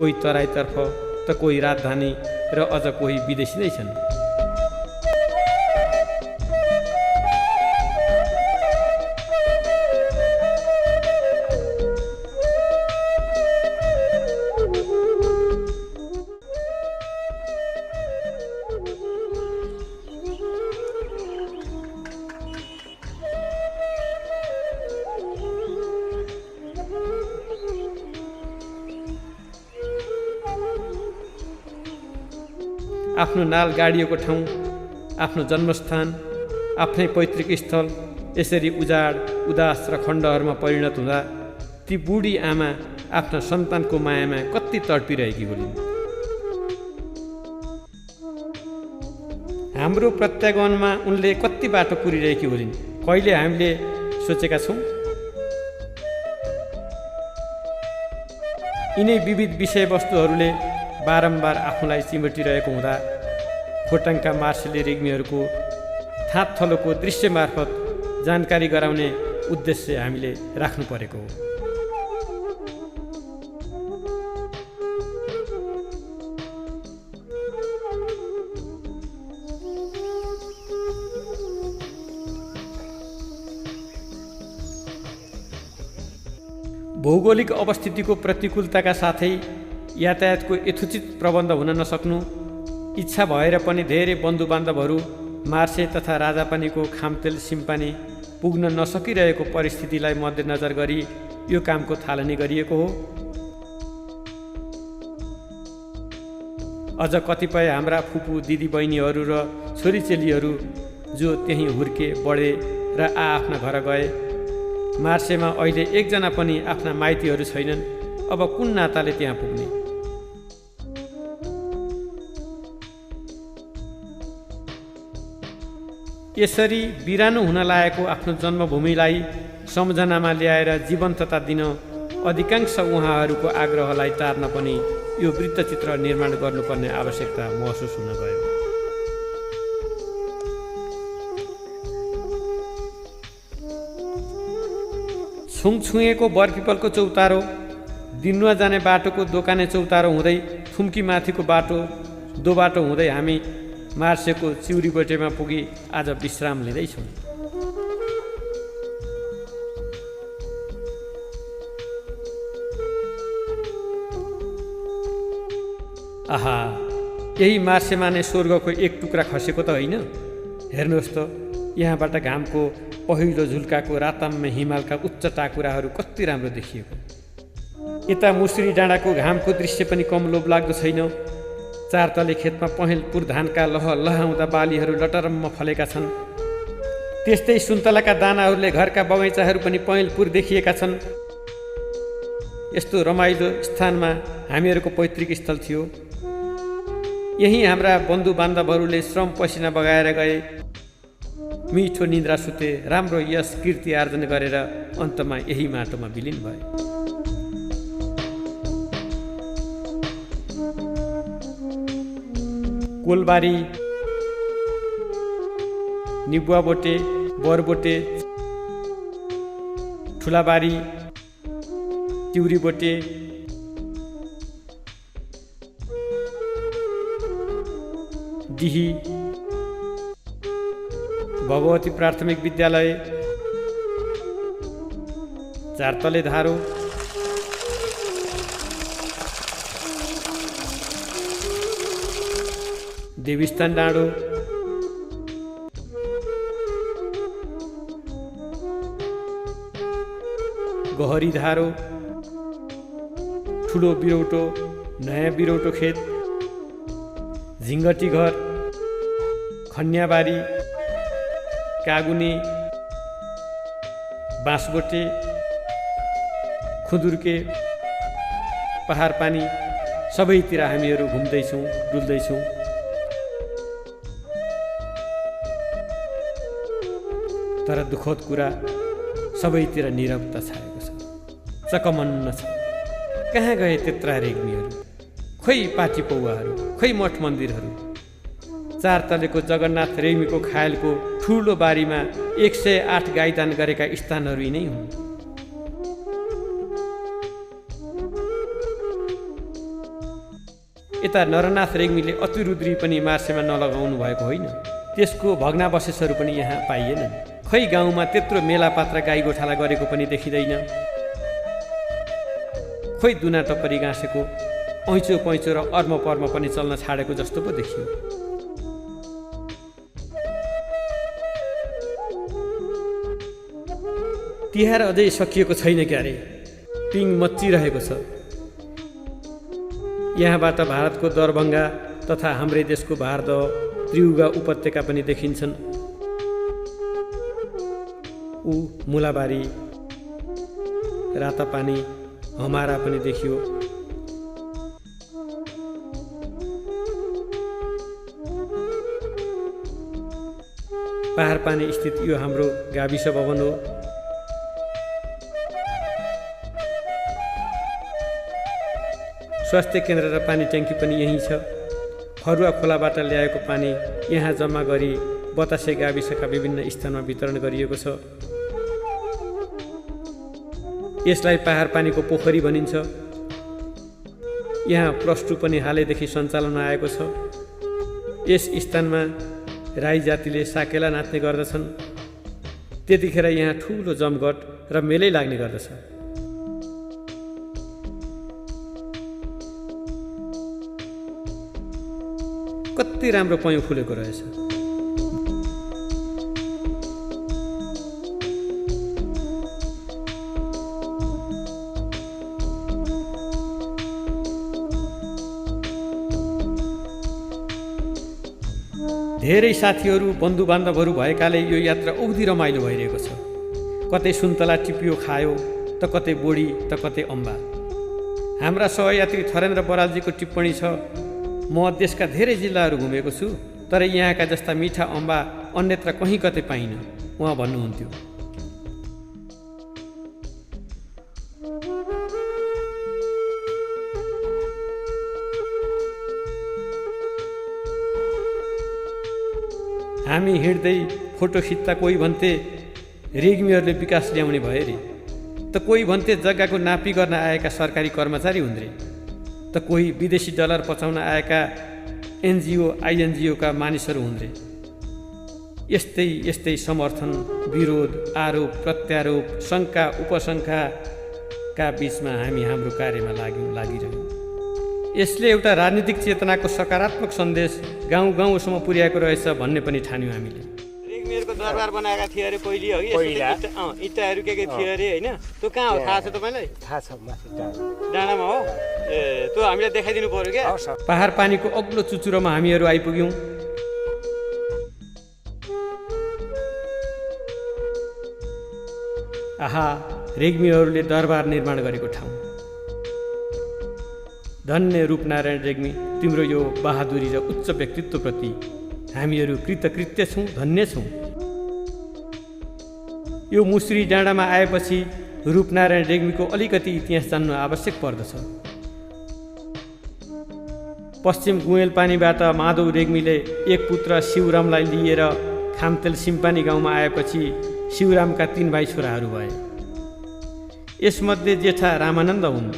कोही तराईतर्फ त कोही राजधानी र अझ कोही विदेशी नै छन्। आफ्नो नाल गाडिएको ठाउँ, आफ्नो जन्मस्थान, आफ्नै पैतृक स्थल यसरी उजाड, उदास र खण्डहरूमा परिणत हुँदा ती बुढी आमा आफ्ना सन्तानको मायामा कति तडपिरहेकी होलिन्। हाम्रो प्रत्यागमनमा उनले कति बाटो पुरिरहेकी होलिन्, कहिले हामीले सोचेका छौँ? यिनै विविध विषयवस्तुहरूले बारम्बार आफूलाई चिमटिरहेको हुँदा खोटाङका मार्सेली रेग्मीहरूको थाँतथलोको दृश्य मार्फत जानकारी गराउने उद्देश्य हामीले राख्नु परेको हो। भौगोलिक अवस्थितिको प्रतिकूलताका साथै यातायातको यथोचित प्रबन्ध हुन नसक्नु, इच्छा भएर पनि धेरै बन्धुबान्धवहरू मार्से तथा राजापानीको खामतेल सिम्पानी पुग्न नसकिरहेको परिस्थितिलाई मध्यनजर गरी यो कामको थालनी गरिएको हो। अझ कतिपय हाम्रा फुपू दिदीबहिनीहरू र छोरीचेलीहरू जो त्यहीँ हुर्के बढे र आफ्ना घर गए। मार्सेमा अहिले एकजना पनि आफ्ना माइतीहरू छैनन्। अब कुन नाताले त्यहाँ पुग्ने? यसरी बिरानो हुन लागेको आफ्नो जन्मभूमिलाई सम्झनामा ल्याएर जीवन्तता दिन अधिकांश उहाँहरूको आग्रहलाई टार्न पनि यो वृत्तचित्र निर्माण गर्नुपर्ने आवश्यकता महसुस हुन गयो। छुङछुङेको बरपिपलको चौतारो, दिनुवा जाने बाटोको दोकाने चौतारो हुँदै थुम्की माथिको बाटो दो बाटो हुँदै हामी मार्सेको चिउरीबोटेमा पुगी आज विश्राम लिँदैछौँ। आहा, यही मार्सेमा नै स्वर्गको एक टुक्रा खसेको त होइन? हेर्नुहोस् त, यहाँबाट घामको पहिलो झुल्काको राताम्य हिमालका उच्च टाकुराहरू कति राम्रो देखिएको। यता मुसरी डाँडाको घामको दृश्य पनि कम लोभलाग्दो छैन। चारतले खेतमा पहेँलपुर धानका लहलहाउँदा बालीहरू लटरम्म फलेका छन्। त्यस्तै सुन्तलाका दानाहरूले घरका बगैँचाहरू पनि पहेँलपुर देखिएका छन्। यस्तो रमाइलो स्थानमा हामीहरूको पैतृक स्थल थियो। यही हाम्रा बन्धुबान्धवहरूले श्रम पसिना बगाएर गए, मिठो निद्रा सुते, राम्रो यश कीर्ति आर्जन गरेर अन्तमा यही माटोमा विलिन भए। कोलबारी, निबुवाबोटे, बरबोटे, ठुलाबारी, चिउरीबोटे, दिही, भगवती प्राथमिक विद्यालय, चारतले धारो, देवीस्थान डाँडो, गहरी धारो, ठुलो बिरौटो, नयाँ बिरौटो खेत, झिङ्गटी घर, खन्याबारी, कागुनी, बाँसबोटे, खुदुर्के, पहाड पानी सबैतिर हामीहरू घुम्दैछौँ, डुल्दैछौँ। तर दुःखद कुरा, सबैतिर नीरवता छाएको छ, चकमन्न छ। कहाँ गए त्यत्रा रेग्मीहरू? खोइ पाटी पौवाहरू, खोइ मठ मन्दिरहरू। चारतलेको जगन्नाथ रेग्मीको खायलको ठुलो बारीमा 108 गाईदान गरेका स्थानहरू यिनै हुन्। यता नरनाथ रेग्मीले अतिरुद्री पनि मार्सेमा नलगाउनु भएको होइन। त्यसको भग्नावशेषहरू पनि यहाँ पाइएनन्। खै गाउँमा त्यत्रो मेलापात्र गाई गोठाला गरेको पनि देखिँदैन। खोइ दुना टप्परी गाँसेको ऐँचो पैँचो र अर्म पर्म पनि चल्न छाडेको जस्तो पो देखियो। तिहार अझै सकिएको छैन क्यारे, पिङ मच्चिरहेको छ। यहाँबाट भारतको दरभङ्गा तथा हाम्रै देशको भारदह त्रियुगा उपत्यका पनि देखिन्छन्। ऊ मुलाबारी, रातापानी, हमारा पनि देखियो। पहाडपानी स्थित यो हाम्रो गाविस भवन हो। स्वास्थ्य केन्द्र र पानी ट्याङ्की पनि यहीँ छ। फरुवा खोलाबाट ल्याएको पानी यहाँ जम्मा गरी बतासे गाविसका विभिन्न स्थानमा वितरण गरिएको छ। यसलाई पहाडपानीको पोखरी भनिन्छ। यहाँ +2 पनि हालैदेखि सञ्चालनमा आएको छ। यस स्थानमा राई जातिले साकेला नाच्ने गर्दछन्। त्यतिखेर यहाँ ठुलो जमघट र मेलै लाग्ने गर्दछ। कति राम्रो पयौँ फुलेको रहेछ। धेरै साथीहरू बन्धुबान्धवहरू भएकाले यो यात्रा औधी रमाइलो भइरहेको छ। कतै सुन्तला टिपियो खायो त कतै बोडी त कतै अम्बा। हाम्रा सहयात्री थरेन्द्र बरालजीको टिप्पणी छ, म देशका धेरै जिल्लाहरू घुमेको छु तर यहाँका जस्ता मिठा अम्बा अन्यत्र कहीँ कतै पाइनँ, उहाँ भन्नुहुन्थ्यो। हामी हिँड्दै फोटो खिच्दा कोही भन्थे रेग्मीहरूले विकास ल्याउने भए रे, त कोही भन्थे जग्गाको नापी गर्न आएका सरकारी कर्मचारी हुन् रे, त कोही विदेशी डलर पचाउन आएका एनजिओ आइएनजिओका मानिसहरू हुन् रे। यस्तै यस्तै समर्थन, विरोध, आरोप प्रत्यारोप, शङ्का उपशङ्काका बीचमा हामी हाम्रो कार्यमा लागिरह्यौँ। यसले एउटा राजनीतिक चेतनाको सकारात्मक सन्देश गाउँ गाउँसम्म पुर्याएको रहेछ भन्ने पनि ठान्यौँ हामीले। रेग्मीहरूको दरबार बनाएका थिए अरे पहिले, हो इँटाहरू के थियो अरे होइन? त्यो कहाँ हो थाहा छ तपाईँलाई? थाहा छ, डाँडामा हो। ए त्यो हामीले देखाइदिनु पर्यो क्या। पहाडपानीको अग्लो चुचुरोमा हामीहरू आइपुग्यौँ। आहा, रेग्मीहरूले दरबार निर्माण गरेको ठाउँ। धन्य रूपनारायण रेग्मी, तिम्रो यो बहादुरी र उच्च व्यक्तित्वप्रति हामीहरू कृतकृत्य छौँ, धन्य छौँ। यो मुसरी डाँडामा आएपछि रूपनारायण रेग्मीको अलिकति इतिहास जान्नु आवश्यक पर्दछ। पश्चिम गुँयेलपानीबाट माधव रेग्मीले एक पुत्र शिवरामलाई लिएर खामतेल सिम्पानी गाउँमा आएपछि शिवरामका 3 भाइ छोराहरू भए। यसमध्ये जेठा रामानन्द हुन्।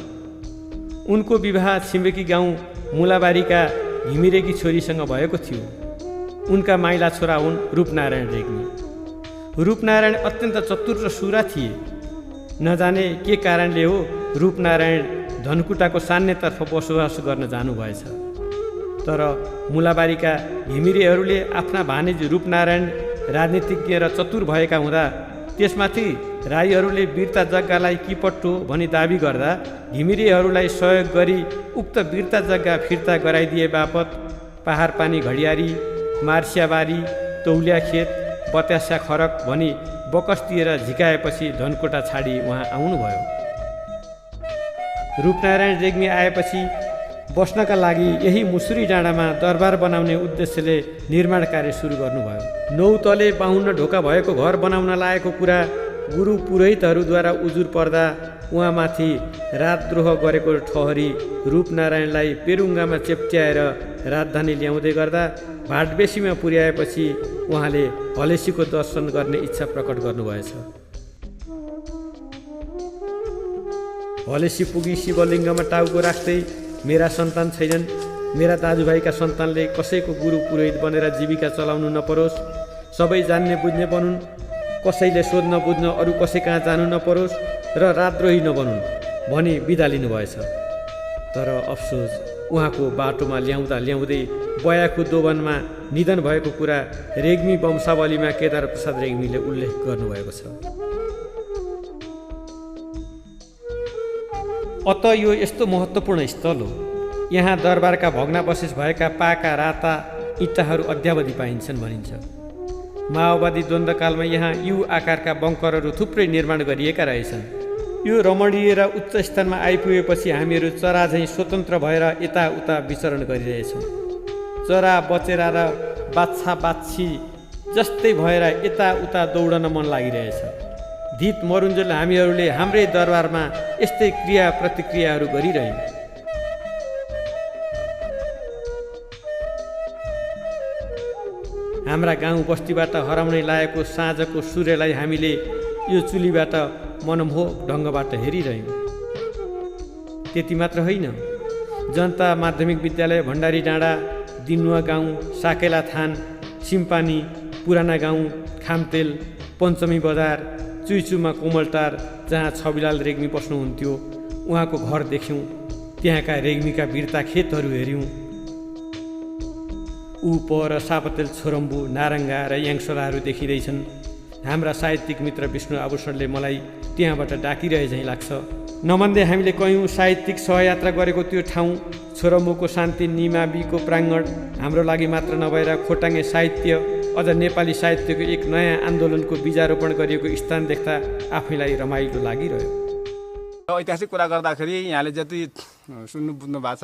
उनको विवाह छिमेकी गाउँ मुलाबारीका घिमिरेकी छोरीसँग भएको थियो। उनका माइला छोरा हुन् रूपनारायण रेग्मी। रूपनारायण अत्यन्त चतुर र सुरा थिए। नजाने के कारणले हो रूपनारायण धनकुटाको सान्यतर्फ बसोबास गर्न जानुभएछ। तर मुलाबारीका घिमिरेहरूले आफ्ना भानिज रूपनारायण राजनीतिज्ञ र चतुर भएका हुँदा त्यसमाथि राईहरूले वीरता जग्गालाई किपट्टो भनी दाबी गर्दा घिमिरेहरूलाई सहयोग गरी उक्त वीरता जग्गा फिर्ता गराइदिए बापत पहाडपानी घडियारी, मार्सियाबारी, तौलियाखेत, बतासा खरक भनी बकस दिएर झिकाएपछि धनकोटा छाडी उहाँ आउनुभयो। रूपनारायण रेग्मी आएपछि बस्नका लागि यही मुसुरी डाँडामा दरबार बनाउने उद्देश्यले निर्माण कार्य सुरु गर्नुभयो। 9 तले 52 ढोका भएको घर बनाउन लागेको कुरा गुरु पुरोहितहरूद्वारा उजुर पर्दा उहाँमाथि राजद्रोह गरेको ठहरी रूपनारायणलाई पेरुङ्गामा चेप्ट्याएर राजधानी ल्याउँदै गर्दा भाटबेसीमा पुर्याएपछि उहाँले हलेसीको दर्शन गर्ने इच्छा प्रकट गर्नुभएछ। हलेसी पुगी शिवलिङ्गमा टाउको राख्दै मेरा सन्तान छैनन्, मेरा दाजुभाइका सन्तानले कसैको गुरु पुरोहित बनेर जीविका चलाउनु नपरोस्, सबै जान्ने बुझ्ने बनुन्, कसैले सोध्न बुझ्न अरू कसै कहाँ जानु नपरोस् र रातद्रोही नबनुन् भनी बिदा लिनुभएछ। तर अफसोस उहाँको बाटोमा ल्याउँदा ल्याउँदै बयाको दोबनमा निधन भएको कुरा रेग्मी वंशावलीमा केदार प्रसाद रेग्मीले उल्लेख गर्नुभएको छ। अत यो यस्तो महत्त्वपूर्ण स्थल हो। यहाँ दरबारका भग्नावशेष भएका पाका राता इँटाहरू अद्यावधि पाइन्छन् भनिन्छ। माओवादी द्वन्द्वकालमा यहाँ यु आकारका बङ्करहरू थुप्रै निर्माण गरिएका रहेछन्। यो रमणीय र उच्च स्थानमा आइपुगेपछि हामीहरू चरा झैँ स्वतन्त्र भएर यताउता विचरण गरिरहेछौँ। चरा बचेरा र बाछा बाछी जस्तै भएर यताउता दौडन मन लागिरहेछ। धित मरुन्जेल हामीहरूले हाम्रै दरबारमा यस्तै क्रिया प्रतिक्रियाहरू गरिरह्यौँ। हाम्रा गाउँ बस्तीबाट हराउनै लागेको साँझको सूर्यलाई हामीले यो चुलीबाट मनमोहक ढङ्गबाट हेरिरह्यौँ। त्यति मात्र होइन, जनता माध्यमिक विद्यालय भण्डारी डाँडा, दिनुवा गाउँ, साकेला थान, सिम्पानी, पुराना गाउँ, खामतेल, पञ्चमी बजार, चुइचुमा कोमलटार जहाँ छविलाल रेग्मी बस्नुहुन्थ्यो उहाँको घर देख्यौँ। त्यहाँका रेग्मीका वीरता खेतहरू हेऱ्यौँ। ऊ पर सापतेल, छोरम्बु, नारङ्गा र याङसोलाहरू देखिँदैछन्। हाम्रा साहित्यिक मित्र विष्णु आभूषणले मलाई त्यहाँबाट डाकिरहे झैँ लाग्छ। नमन्दै हामीले कयौँ साहित्यिक सहयात्रा गरेको त्यो ठाउँ, छोरम्बुको शान्ति निमाविको प्राङ्गण हाम्रो लागि मात्र नभएर खोटाङ्गे साहित्य अझ नेपाली साहित्यको एक नयाँ आन्दोलनको बीजारोपण गरिएको स्थान देख्दा आफैलाई रमाइलो लागिरह्यो। ऐतिहासिक कुरा गर्दाखेरि यहाँले जति सुन्नु बुझ्नु भएको छ,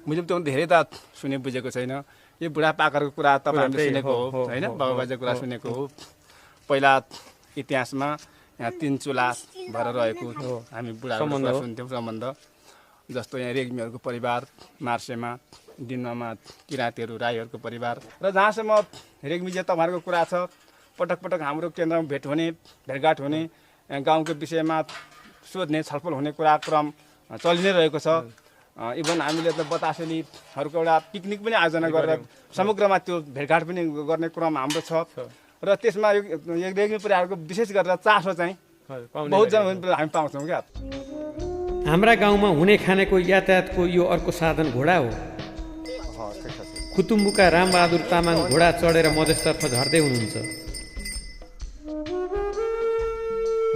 मैले पनि धेरै त सुने बुझेको छैन। यो बुढापाकाको कुरा तपाईँहरूले सुनेको हो होइन, बाबुबाजेको कुरा सुनेको हो। पहिला इतिहासमा यहाँ 3 चुला भएर रहेको हामी बुढाहरू सुन्थ्यौँ सम्बन्ध। जस्तो यहाँ रेग्मीहरूको परिवार, मार्सेमा, दिनमा किराँतीहरू, राईहरूको परिवार र जहाँसम्म रेग्मीजे तपाईँहरूको कुरा छ, पटक पटक हाम्रो केन्द्रमा भेट हुने, भेटघाट हुने, गाउँको विषयमा सोध्ने, छलफल हुने कुराक्रम चलि नै रहेको छ। इभन हामीले त बतासेलीहरूको एउटा पिकनिक पनि आयोजना गरेर समग्रमा त्यो भेटघाट पनि गर्ने क्रम हाम्रो छ। र त्यसमा यो रेग्मी परिवारको विशेष गरेर चासो चाहिँ बहुतजना हामी पाउँछौँ क्या। हाम्रा गाउँमा हुने खानेको यातायातको यो अर्को साधन घोडा हो। खुतुम्बुका रामबहादुर तामाङ घोडा चढेर मधेसतर्फ झर्दै हुनुहुन्छ।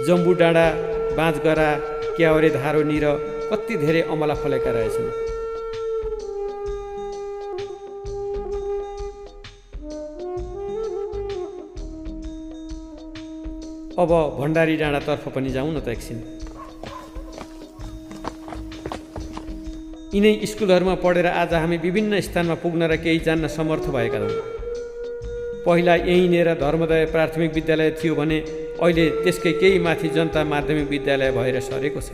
जम्बु डाँडा, बाँझगरा, क्याउरे धारोनिर कति धेरै अमला फलेका रहेछन्। अब भण्डारी डाँडातर्फ पनि जाउँ न त एकछिन। यिनै स्कुलहरूमा पढेर आज हामी विभिन्न स्थानमा पुग्न र केही जान्न समर्थ भएका छौँ। पहिला यहीँनिर धर्मोदय प्राथमिक विद्यालय थियो भने अहिले त्यसकै केही माथि जनता माध्यमिक विद्यालय भएर सरेको छ।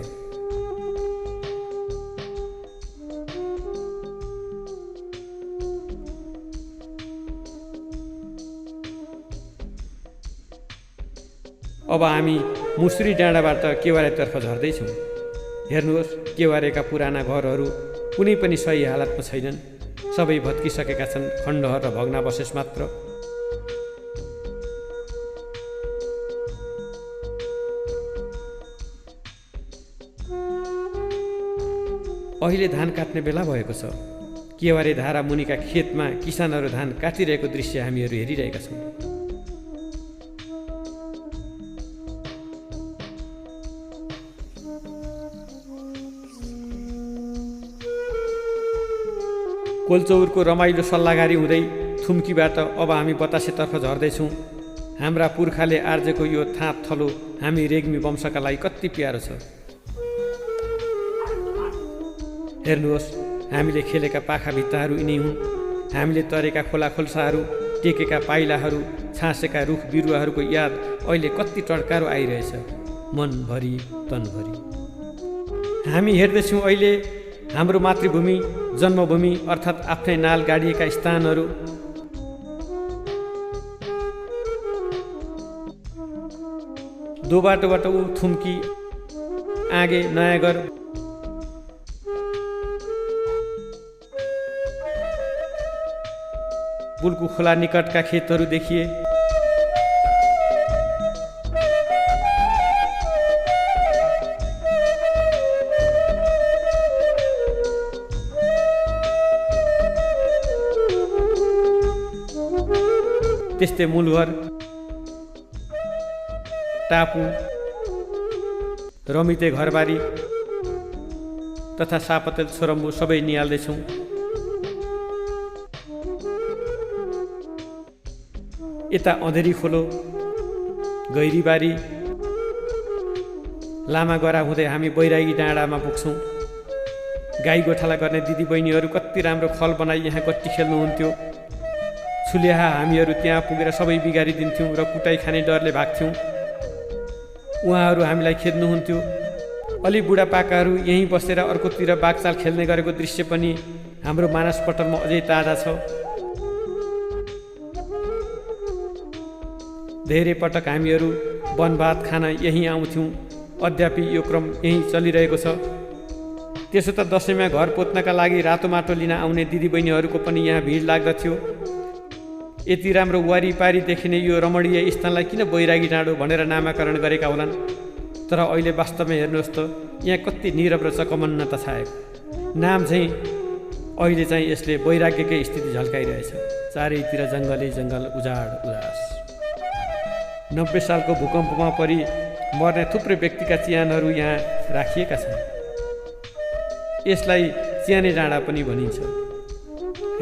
अब हामी मुसरी डाँडाबाट केवारेतर्फ झर्दैछौँ। हेर्नुहोस्, केवारेका पुराना घरहरू कुनै पनि सही हालतमा छैनन्। सबै भत्किसकेका छन्, खण्डहर र भग्नावशेष मात्र। अहिले धान काट्ने बेला भएको छ। केवारे धारा मुनिका खेतमा किसानहरू धान काटिरहेको दृश्य हामीहरू हेरिरहेका छौँ। कोलचौरको रमाइलो सल्लाहगारी हुँदै थुम्कीबाट अब हामी बतासेतर्फ झर्दैछौँ। हाम्रा पुर्खाले आर्जेको यो थाँत थलो हामी रेग्मी वंशका लागि कति प्यारो छ। हेर्नुहोस्, हामीले खेलेका पाखा भित्ताहरू यिनै हुन्। हामीले तरेका खोला खोल्साहरू, टेकेका पाइलाहरू, छाँसेका रुख बिरुवाहरूको याद अहिले कति टड्कारो आइरहेछ, मनभरि तनभरि। हामी हेर्दैछौँ अहिले हाम्रो मातृभूमि, जन्मभूमि अर्थात् आफ्नै नाल गाडिएका स्थानहरू। दोबाटोबाट ऊ थुम्की, आगे, नयाँगर, पुलको खोला निकटका खेतहरू देखिए। त्यस्तै मूलघर, टापु, रमिते घरबारी तथा सापतेल छोरम्बु सबै निहाल्दैछौँ। यता अँधेरी खोलो, गैरीबारी, लामागरा हुँदै हामी बैरागी डाँडामा पुग्छौँ। गाई गोठाला गर्ने दिदीबहिनीहरू कति राम्रो खल बनाई यहाँ कति खेल्नुहुन्थ्यो। छुल्याहा हामीहरू त्यहाँ पुगेर सबै बिगारिदिन्थ्यौँ र कुटाइ खाने डरले भाग्थ्यौँ। उहाँहरू हामीलाई खेद्नुहुन्थ्यो। अलि बुढापाकाहरू यहीँ बसेर अर्कोतिर बाघचाल खेल्ने गरेको दृश्य पनि हाम्रो मानसपटलमा अझै ताजा छ। धेरै पटक हामीहरू वनभात खान यहीँ आउँथ्यौँ। अद्यापि यो क्रम यहीँ चलिरहेको छ। त्यसो त दसैँमा घर पोत्नका लागि रातो माटो लिन आउने दिदीबहिनीहरूको पनि यहाँ भिड लाग्दथ्यो। यति राम्रो वारिपारी देखिने यो रमणीय स्थानलाई किन बैरागी डाँडो भनेर नामाकरण गरेका होलान्? तर अहिले वास्तवमा हेर्नुहोस् त, यहाँ कति नीरव र चकमन्नता छाएको। नाम चाहिँ अहिले चाहिँ यसले वैराग्यकै स्थिति झल्काइरहेछ। चारैतिर जङ्गलै जङ्गल, उजाड उदास। 90 सालको भूकम्पमा परि मर्ने थुप्रै व्यक्तिका चिहानहरू यहाँ राखिएका छन्। यसलाई चिहाने डाँडा पनि भनिन्छ।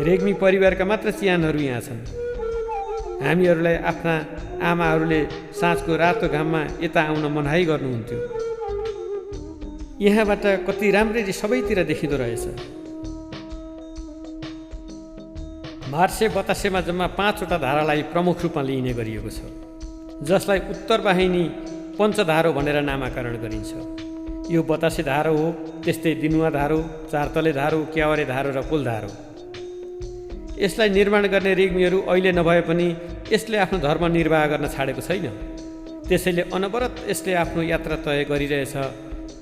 रेग्मी परिवारका मात्र चिहानहरू यहाँ छन्। हामीहरूलाई आफ्ना आमाहरूले साँझको रातो घाममा यता आउन मनाही गर्नुहुन्थ्यो। यहाँबाट कति राम्ररी सबैतिर देखिँदो रहेछ। मार्से बतासेमा जम्मा 5वटा धारालाई प्रमुख रूपमा लिइने गरिएको छ, जसलाई उत्तर वाहिनी पञ्चधारो भनेर नामाकरण गरिन्छ। यो बतासे धारो हो, त्यस्तै दिनुवा धारो, चारतले धारो, क्यावरे धारो र कोलधारो। यसलाई निर्माण गर्ने रेग्मीहरू अहिले नभए पनि यसले आफ्नो धर्म निर्वाह गर्न छाडेको छैन। त्यसैले अनवरत यसले आफ्नो यात्रा तय गरिरहेछ।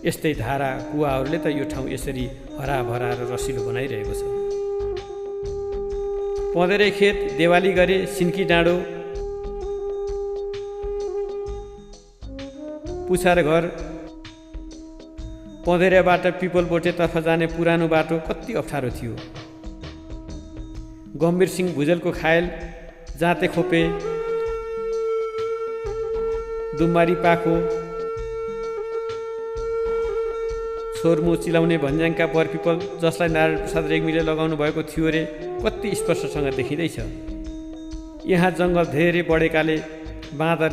यस्तै धारा कुवाहरूले त यो ठाउँ यसरी हराभरा र रसिलो बनाइरहेको छ। पँधेरे खेत, देवाली गरे, सिन्की डाँडो, पुछार घर, पँधेरेबाट पिपलबोटेतर्फ जाने पुरानो बाटो कति अप्ठ्यारो थियो। गम्भीर सिंह भुजेलको खायल, जाँते खोपे, दुम्बारी पाखो, छोरमु चिलाउने भन्ज्याङका बरपिपल, जसलाई नारायण प्रसाद रेग्मीले लगाउनु भएको थियो रे, कति स्पष्टसँग देखिँदैछ। यहाँ जङ्गल धेरै बढेकाले बाँदर